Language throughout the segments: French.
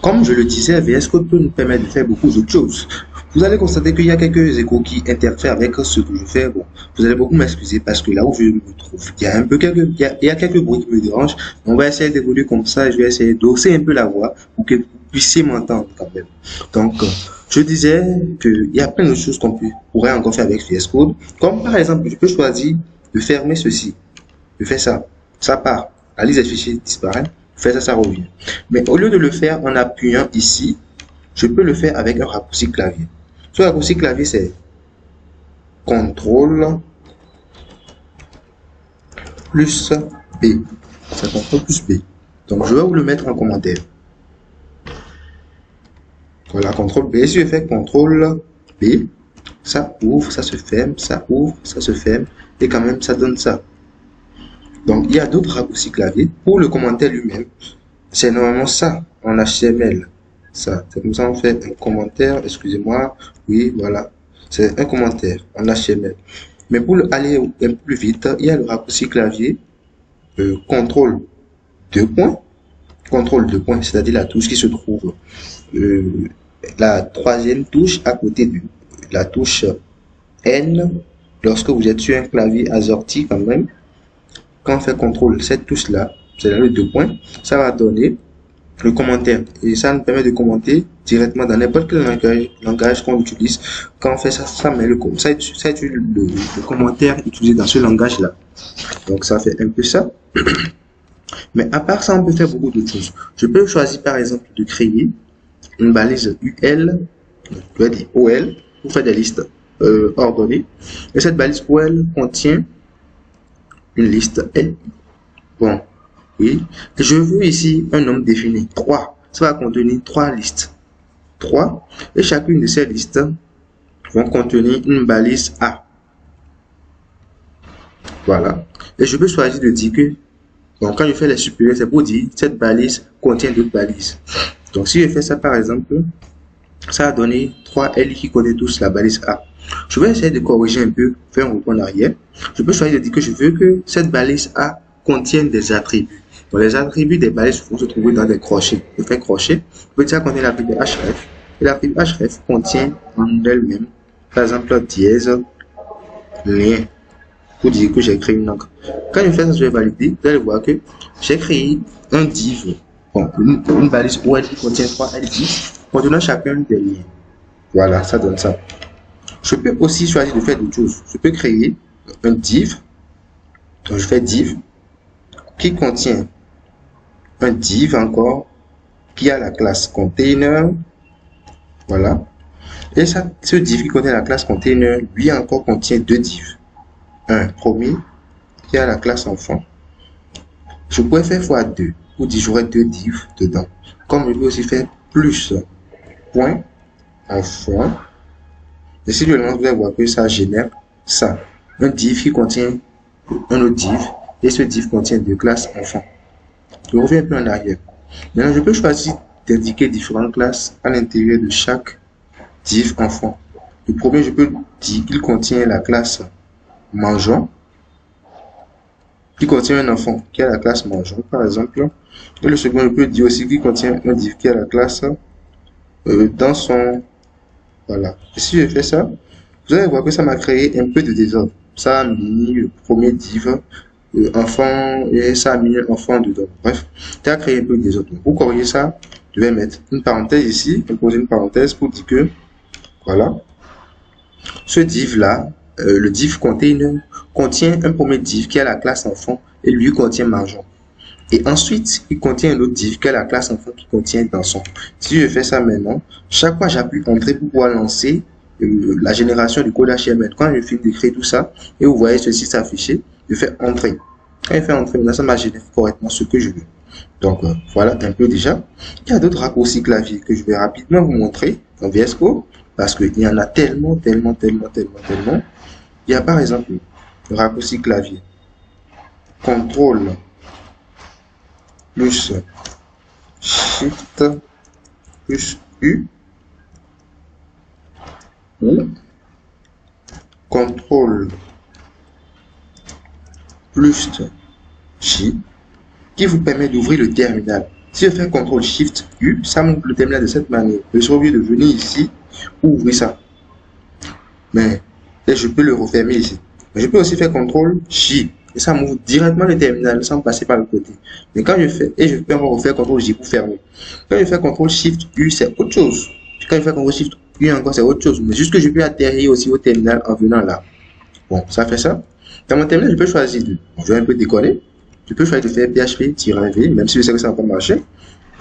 Comme je le disais, VS Code peut nous permettre de faire beaucoup d'autres choses. Vous allez constater qu'il y a quelques échos qui interfèrent avec ce que je fais. Bon, vous allez beaucoup m'excuser parce que là où je me trouve, il y a un peu il y a quelques bruits qui me dérangent. On va essayer d'évoluer comme ça. Je vais essayer d'hausser un peu la voix pour que vous puissiez m'entendre quand même. Donc, je disais qu'il y a plein de choses qu'on pourrait encore faire avec VS Code. Comme par exemple, je peux choisir de fermer ceci. Je fais ça. Ça part. La liste des fichiers disparaît. Je fais ça, ça revient. Mais au lieu de le faire en appuyant ici, je peux le faire avec un raccourci clavier. Ce raccourci clavier, c'est CTRL plus B. C'est CTRL plus B. Donc, je vais vous le mettre en commentaire. Voilà, CTRL B. Si je fais CTRL B, ça ouvre, ça se ferme, ça ouvre, ça se ferme. Et quand même, ça donne ça. Donc, il y a d'autres raccourcis clavier. Pour le commentaire lui-même, c'est normalement ça en HTML. Ça, c'est comme ça on fait un commentaire, excusez-moi. Oui, voilà. C'est un commentaire en HTML. Mais pour aller un peu plus vite, il y a le raccourci clavier contrôle 2 points. Contrôle 2 points, c'est-à-dire la touche qui se trouve la troisième touche à côté de la touche N. Lorsque vous êtes sur un clavier AZERTY quand même, quand on fait contrôle, cette touche-là, c'est là le 2 points, ça va donner le commentaire. Et ça nous permet de commenter directement dans n'importe quel langage qu'on utilise. Quand on fait ça, ça met ça utilise le commentaire utilisé dans ce langage-là. Donc ça fait un peu ça. Mais à part ça, on peut faire beaucoup d'autres choses. Je peux choisir par exemple de créer une balise UL, je vais dire OL, pour faire des listes ordonnées. Et cette balise OL contient une liste L. Bon, oui. Je veux ici un nombre défini, 3. Ça va contenir 3 listes. 3. Et chacune de ces listes vont contenir une balise A. Voilà. Et je peux choisir de dire que, donc quand je fais les supérieurs, c'est pour dire cette balise contient d'autres balises. Donc si je fais ça par exemple, ça va donner 3 L qui connaissent tous la balise A. Je vais essayer de corriger un peu, faire un retour en arrière. Je peux choisir de dire que je veux que cette balise A contienne des attributs. Donc les attributs des balises vont se trouver dans des crochets. Je fais crochet. Je peux dire qu'on a l'attribut href. Et l'attribut href contient en elle-même, par exemple, dièse, lien, pour dire que j'ai créé une encre. Quand je fais ça, je vais valider. Vous allez voir que j'ai créé un div. Bon, une balise OL qui contient 3 L10 contenant chacun des liens. Voilà, ça donne ça. Je peux aussi choisir de faire d'autres choses. Je peux créer un div. Donc, je fais div qui contient un div encore qui a la classe container. Voilà. Et ça, ce div qui contient la classe container, lui encore contient 2 divs. Un premier qui a la classe enfant. Je pourrais faire x2 pour dire j'aurai 2 divs dedans. Comme je peux aussi faire plus point enfant. Et si je lance, vous allez voir que ça génère ça. Un div qui contient un autre div. Et ce div contient 2 classes enfants. Je reviens un peu en arrière. Maintenant, je peux choisir d'indiquer différentes classes à l'intérieur de chaque div enfant. Le premier, je peux dire qu'il contient la classe mangeant, qui contient un enfant qui a la classe mangeant, par exemple. Et le second, je peux dire aussi qu'il contient un div qui a la classe dans son... Voilà. Et si je fais ça, vous allez voir que ça m'a créé un peu de désordre. Ça a mis le premier div enfant et ça a mis enfant dedans. Bref, ça a créé un peu de désordre. Pour corriger ça, je vais mettre une parenthèse ici, poser une parenthèse pour dire que, voilà, ce div là, le div container contient un premier div qui a la classe enfant et lui contient margent. Et ensuite, il contient un autre div qui a la classe enfant qui contient dansant. Si je fais ça maintenant, chaque fois j'appuie entrée pour pouvoir lancer la génération du code HTML. Quand je finis d'écrire tout ça, et vous voyez ceci s'afficher, je fais entrée. Quand je fais entrée, maintenant ça m'a généré correctement ce que je veux. Donc voilà un peu déjà. Il y a d'autres raccourcis clavier que je vais rapidement vous montrer dans VS Code parce qu'il y en a tellement. Il y a par exemple le raccourci clavier contrôle plus shift plus U ou contrôle plus J qui vous permet d'ouvrir le terminal. Si je fais CTRL SHIFT U, ça m'ouvre le terminal de cette manière. Je suis obligé de venir ici pour ouvrir ça. Mais et je peux le refermer ici. Mais je peux aussi faire CTRL J. Et ça m'ouvre directement le terminal sans passer par le côté. Mais quand je fais, et je peux encore refaire CTRL J pour fermer. Quand je fais CTRL SHIFT U, c'est autre chose. Quand je fais CTRL SHIFT U encore, c'est autre chose. Mais juste que je peux atterrir aussi au terminal en venant là. Bon, ça fait ça. Dans mon terminal, je peux choisir de, bon, je vais un peu décoller. Je peux choisir de faire PHP-V, même si je sais que ça va pas marcher.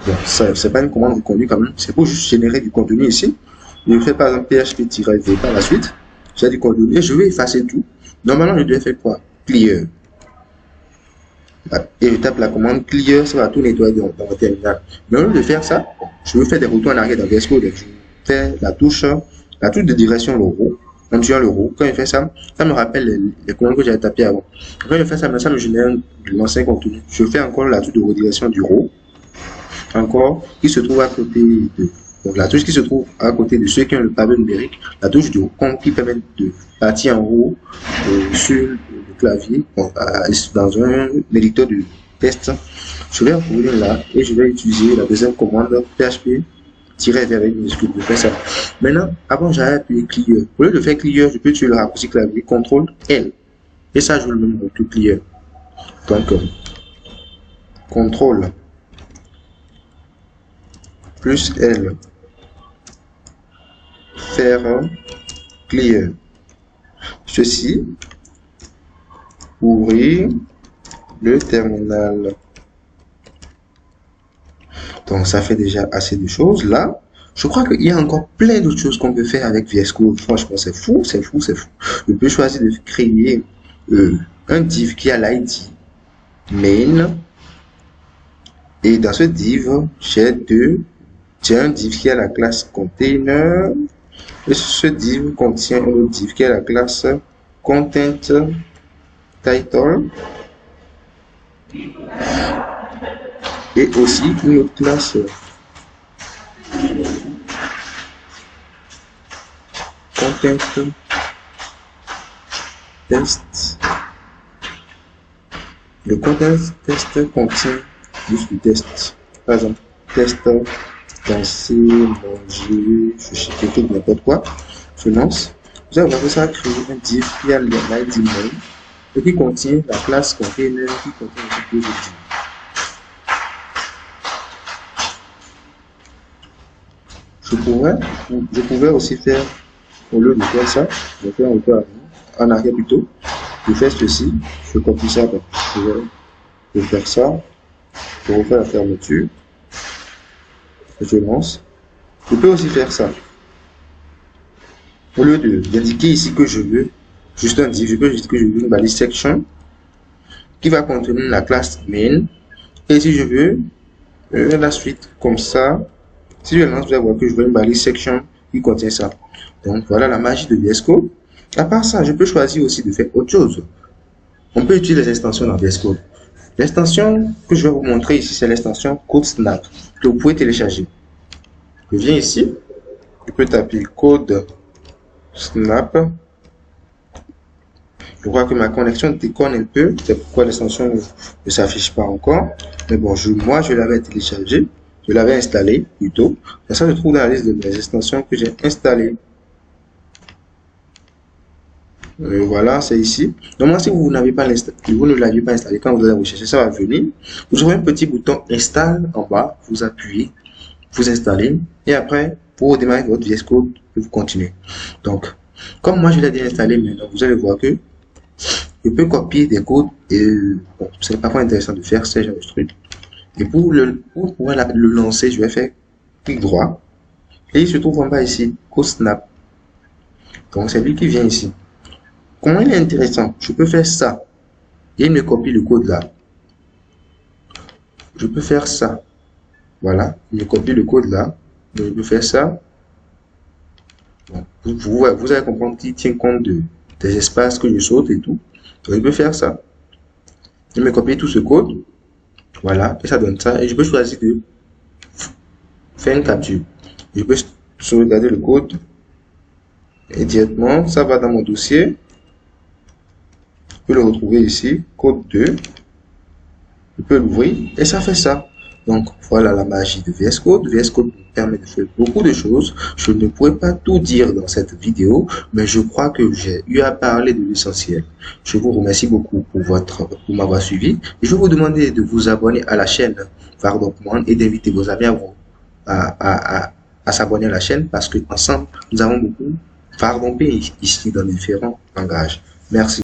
Bon, ça, c'est pas une commande reconnue quand même. C'est pour juste générer du contenu ici. Je fais par exemple PHP-V par la suite. J'ai du contenu et je vais effacer tout. Normalement, je dois faire quoi? Clear. Et je tape la commande clear, ça va tout nettoyer dans mon terminal. Mais au lieu de faire ça, je veux faire des retours en arrière dans VS Code. Je fais la touche de direction, le row. En tuant le row, quand je fais ça, ça me rappelle les commandes que j'avais tapées avant. Quand je fais ça, ça me génère l'ancien contenu. Je fais encore la touche de redirection du row. Encore, qui se trouve à côté de, donc la touche qui se trouve à côté de ceux qui ont le pavé numérique, la touche du compte qui permet de partir en haut sur le clavier, dans un éditeur de test. Je vais ouvrir là et je vais utiliser la deuxième commande PHP-V avec minuscule. Je fais ça. Maintenant, avant j'avais appuyé clear. Au lieu de faire clear, je peux utiliser le raccourci clavier CTRL L. Et ça joue le même mot que clear. Donc, CTRL plus L, faire clear. Ceci, ouvrir le terminal. Donc ça fait déjà assez de choses là. Je crois qu'il y a encore plein d'autres choses qu'on peut faire avec VS Code. Franchement, c'est fou, c'est fou, c'est fou. Je peux choisir de créer un div qui a l'ID main. Et dans ce div, j'ai un div qui a la classe container. Et ce div contient un autre div qui a la classe content title. Et aussi une autre classe content test. Le content test contient juste du test. Par exemple, test, danser, manger, chuchoter, n'importe quoi. Je lance. Vous allez voir que ça a créé un div qui a l'ID main et qui contient la classe container qui contient aussi deux autres divs. Je pouvais aussi faire, au lieu de faire ça, je vais faire un peu en arrière plutôt. Je fais ceci, je copie ça, donc je vais faire ça, je refais la fermeture, je lance. Je peux aussi faire ça. Au lieu d'indiquer ici que je veux juste un div, je peux juste que je veux une balise section qui va contenir la classe main. Et si je veux la suite comme ça, si je lance, vous allez voir que je veux une balise section qui contient ça. Donc voilà la magie de VS Code. À part ça, je peux choisir aussi de faire autre chose. On peut utiliser les extensions dans VS Code. L'extension que je vais vous montrer ici, c'est l'extension Code Snap que vous pouvez télécharger. Je viens ici, je peux taper Code Snap. Je vois que ma connexion déconne un peu, c'est pourquoi l'extension ne s'affiche pas encore. Mais bon, moi je l'avais téléchargé. Je l'avais installé plutôt. Et ça se trouve dans la liste de mes extensions que j'ai installées. Voilà, c'est ici. Normalement, si vous ne l'aviez pas installé, quand vous allez rechercher, ça va venir. Vous aurez un petit bouton Install en bas. Vous appuyez, vous installez. Et après, pour démarrer votre VS Code, vous continuez. Donc, comme moi je l'ai déjà installé maintenant, vous allez voir que je peux copier des codes. Et bon, c'est parfois intéressant de faire ce genre de truc. Et pour pouvoir le lancer, je vais faire clic droit. Et il se trouve en bas ici, Code Snap. Donc c'est lui qui vient ici. Comment il est intéressant? Je peux faire ça. Et il me copie le code là. Je peux faire ça. Voilà. Il me copie le code là. Donc je peux faire ça. Bon, vous allez comprendre qu'il tient compte des espaces que je saute et tout. Donc je peux faire ça. Il me copie tout ce code. Voilà, et ça donne ça. Et je peux choisir de faire une capture. Je peux sauvegarder le code. Et directement, ça va dans mon dossier. Je peux le retrouver ici. Code 2. Je peux l'ouvrir. Et ça fait ça. Donc, voilà la magie de VS Code. VS Code nous permet de faire beaucoup de choses. Je ne pourrais pas tout dire dans cette vidéo, mais je crois que j'ai eu à parler de l'essentiel. Je vous remercie beaucoup pour m'avoir suivi. Et je vais vous demander de vous abonner à la chaîne Vardon Commande et d'inviter vos amis à s'abonner à la chaîne parce que ensemble, nous avons beaucoup Vardon ici dans différents langages. Merci.